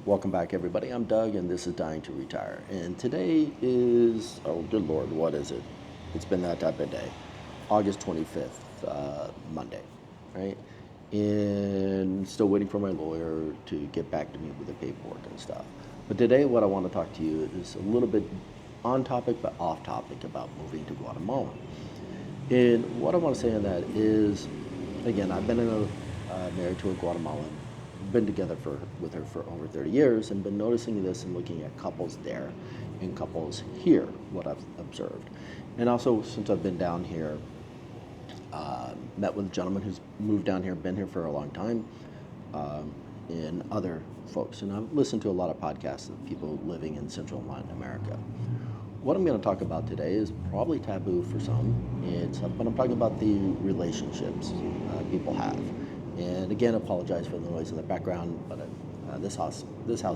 Welcome back, everybody. I'm Doug, and this is Dying to Retire. And today is, oh, good Lord, what is it? It's been that type of day. August 25th, Monday, right? And still waiting for my lawyer to get back to me with the paperwork and stuff. But today, what I want to talk to you is a little bit on topic, but off topic about moving to Guatemala. And what I want to say on that is, again, I've been married to a Guatemalan, been together with her for over 30 years, and been noticing this and looking at couples there and couples here, what I've observed. And also, since I've been down here, met with a gentleman who's moved down here, been here for a long time, and other folks. And I've listened to a lot of podcasts of people living in Central and Latin America. What I'm going to talk about today is probably taboo for some, but I'm talking about the relationships people have. And again, apologize for the noise in the background, but this house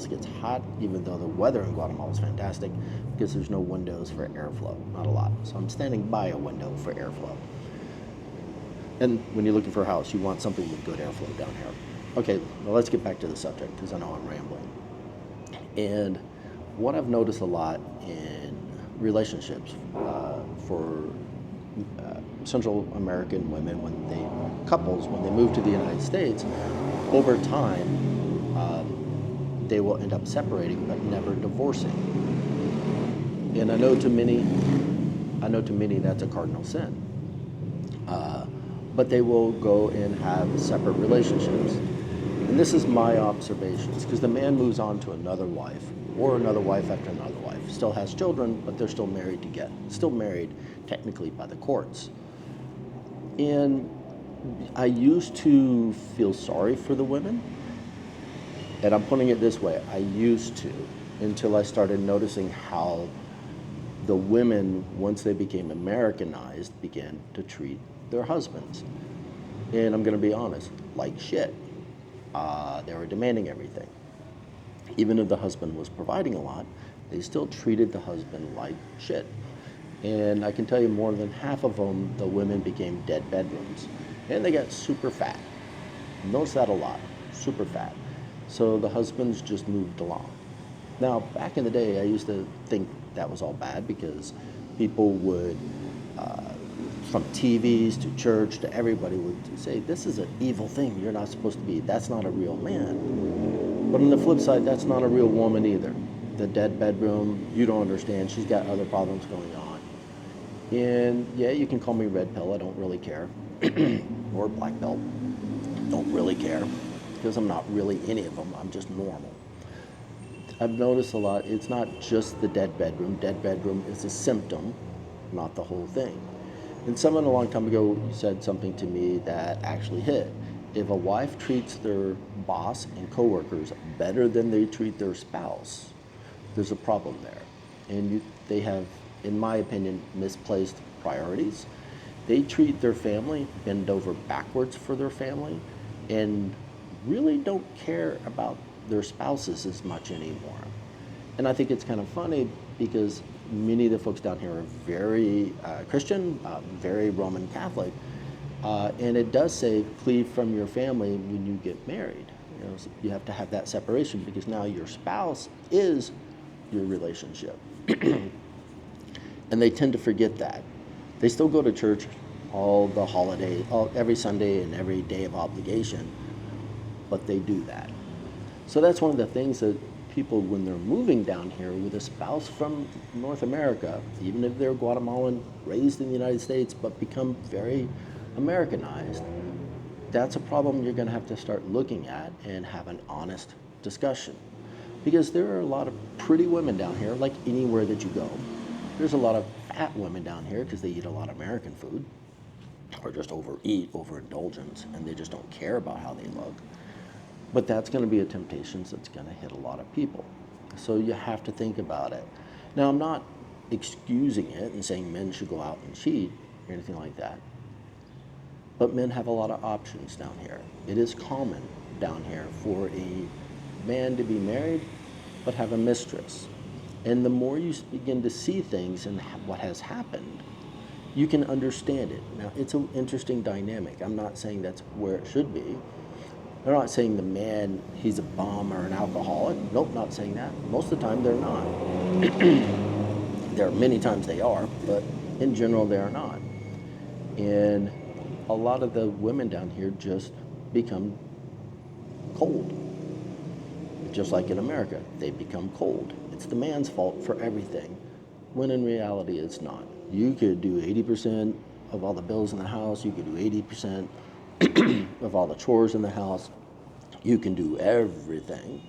gets hot, even though the weather in Guatemala is fantastic, because there's no windows for airflow, not a lot. So I'm standing by a window for airflow. And when you're looking for a house, you want something with good airflow down here. Okay, well, let's get back to the subject, because I know I'm rambling. And what I've noticed a lot in relationships for Central American women, couples, when they move to the United States, over time, they will end up separating, but never divorcing. And I know to many that's a cardinal sin. But they will go and have separate relationships. And this is my observations, because the man moves on to another wife, or another wife after another wife, still has children, but they're still married still married technically by the courts. And I used to feel sorry for the women, and I'm putting it this way, I used to, until I started noticing how the women, once they became Americanized, began to treat their husbands. And I'm going to be honest, like shit. They were demanding everything. Even if the husband was providing a lot, they still treated the husband like shit. And I can tell you more than half of them, the women became dead bedrooms. And they got super fat. Notice that a lot, super fat. So the husbands just moved along. Now, back in the day, I used to think that was all bad, because people would, from TVs to church to everybody, would say, this is an evil thing, you're not supposed to be, that's not a real man. But on the flip side, that's not a real woman either. The dead bedroom, you don't understand, she's got other problems going on. And yeah, you can call me red pill, I don't really care. Or black belt, don't really care, because I'm not really any of them, I'm just normal. I've noticed a lot, it's not just the dead bedroom is a symptom, not the whole thing. And someone a long time ago said something to me that actually hit. If a wife treats their boss and coworkers better than they treat their spouse, there's a problem there. And they have, in my opinion, misplaced priorities. They treat their family, bend over backwards for their family, and really don't care about their spouses as much anymore. And I think it's kind of funny, because many of the folks down here are very Christian, very Roman Catholic, and it does say cleave from your family when you get married. So you have to have that separation, because now your spouse is your relationship. And they tend to forget that. They still go to church all the holidays, every Sunday and every day of obligation, but they do that. So that's one of the things that people, when they're moving down here with a spouse from North America, even if they're Guatemalan, raised in the United States, but become very Americanized, that's a problem you're going to have to start looking at and have an honest discussion. Because there are a lot of pretty women down here, like anywhere that you go. There's a lot of fat women down here, because they eat a lot of American food, or just overeat, overindulgence, and they just don't care about how they look. But that's going to be a temptation that's going to hit a lot of people. So you have to think about it. Now, I'm not excusing it and saying men should go out and cheat or anything like that. But men have a lot of options down here. It is common down here for a man to be married but have a mistress. And the more you begin to see things and what has happened, you can understand it. Now, it's an interesting dynamic. I'm not saying that's where it should be, They're not saying the man, he's a bum or an alcoholic. Nope, not saying that. Most of the time, they're not. There are many times they are, but in general, they are not. And a lot of the women down here just become cold. Just like in America, they become cold. It's the man's fault for everything, when in reality, it's not. You could do 80% of all the bills in the house. You could do 80% of all the chores in the house. You can do everything.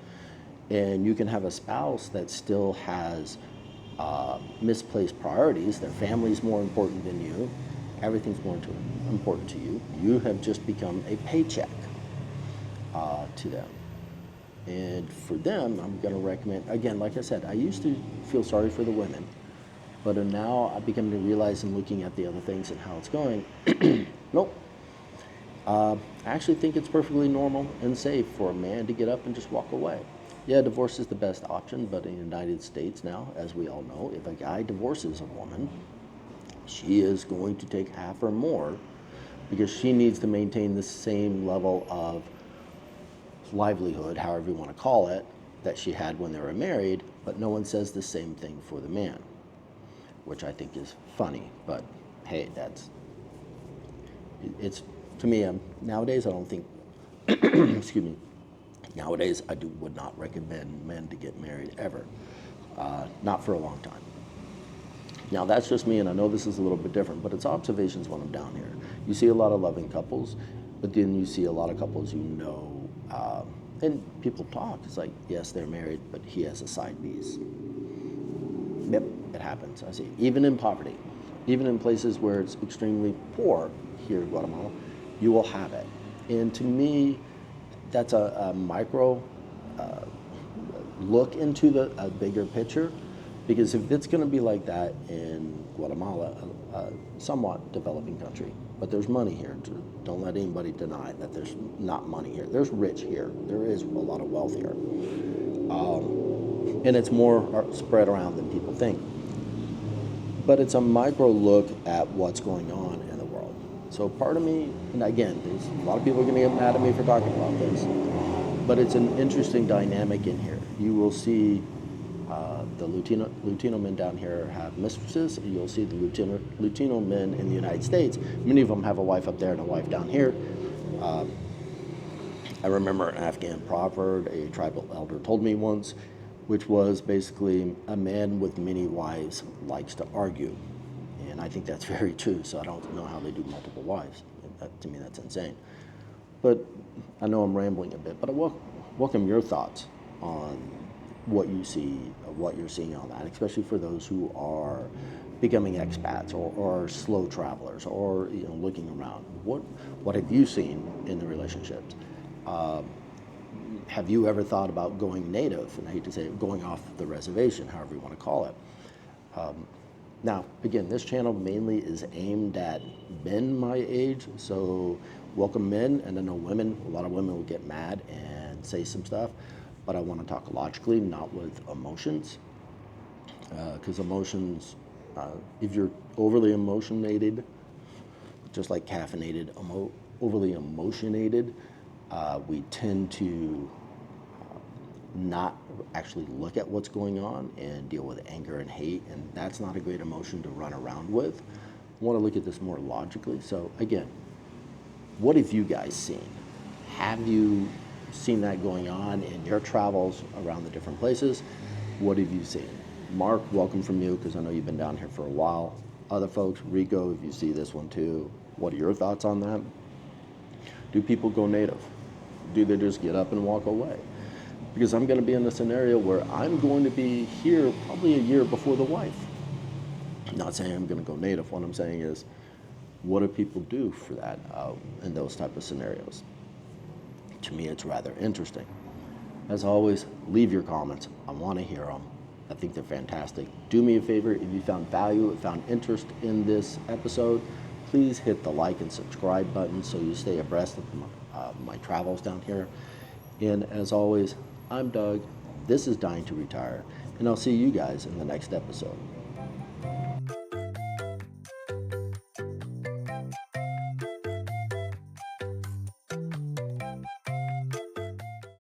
And you can have a spouse that still has misplaced priorities. Their family's more important than you. Everything's more important to you. You have just become a paycheck to them. And for them, I'm going to recommend, again, like I said, I used to feel sorry for the women, but now I've begun to realize and looking at the other things and how it's going, nope. I actually think it's perfectly normal and safe for a man to get up and just walk away. Yeah, divorce is the best option, but in the United States now, as we all know, if a guy divorces a woman, she is going to take half or more because she needs to maintain the same level of livelihood, however you want to call it, that she had when they were married, but no one says the same thing for the man, which I think is funny, but hey, it's, to me, nowadays I don't think, excuse me, nowadays I would not recommend men to get married ever, not for a long time. Now that's just me, and I know this is a little bit different, but it's observations when I'm down here. You see a lot of loving couples, but then you see a lot of couples and people talk. It's like, yes, they're married, but he has a side piece. Yep, it happens. I see. Even in poverty, even in places where it's extremely poor here in Guatemala, you will have it. And to me, that's a micro look into a bigger picture, because if it's going to be like that in Guatemala, a somewhat developing country, but there's money here. Don't let anybody deny that there's not money here. There's rich here. There is a lot of wealth here. And it's more spread around than people think. But it's a micro look at what's going on in the world. So part of me, and again, there's a lot of people are going to get mad at me for talking about this, but it's an interesting dynamic in here. You will see the Latino men down here have mistresses. You'll see the Latino men in the United States. Many of them have a wife up there and a wife down here. I remember an Afghan proverb a tribal elder told me once, which was basically, a man with many wives likes to argue. And I think that's very true, so I don't know how they do multiple wives. To me, that's insane. But I know I'm rambling a bit, but I welcome your thoughts on what you see, what you're seeing on that, especially for those who are becoming expats or slow travelers, or looking around. What have you seen in the relationships? Have you ever thought about going native? And I hate to say it, going off the reservation, however you want to call it. Now, again, this channel mainly is aimed at men my age, so welcome men, and I know women, a lot of women will get mad and say some stuff, but I want to talk logically, not with emotions, because emotions, if you're overly emotionated, just like caffeinated, overly emotionated, we tend to not actually look at what's going on and deal with anger and hate, and that's not a great emotion to run around with. I want to look at this more logically. So again, what have you guys seen? Have you seen that going on in your travels around the different places? What have you seen? Mark, welcome from you, because I know you've been down here for a while. Other folks, Rico, if you see this one too, what are your thoughts on that? Do people go native? Do they just get up and walk away? Because I'm going to be in a scenario where I'm going to be here probably a year before the wife. I'm not saying I'm going to go native. What I'm saying is, what do people do for that in those type of scenarios? To me, it's rather interesting. As always, leave your comments. I want to hear them. I think they're fantastic. Do me a favor, if you found value, found interest in this episode, please hit the like and subscribe button so you stay abreast of my travels down here. And as always, I'm Doug. This is Dying to Retire, and I'll see you guys in the next episode.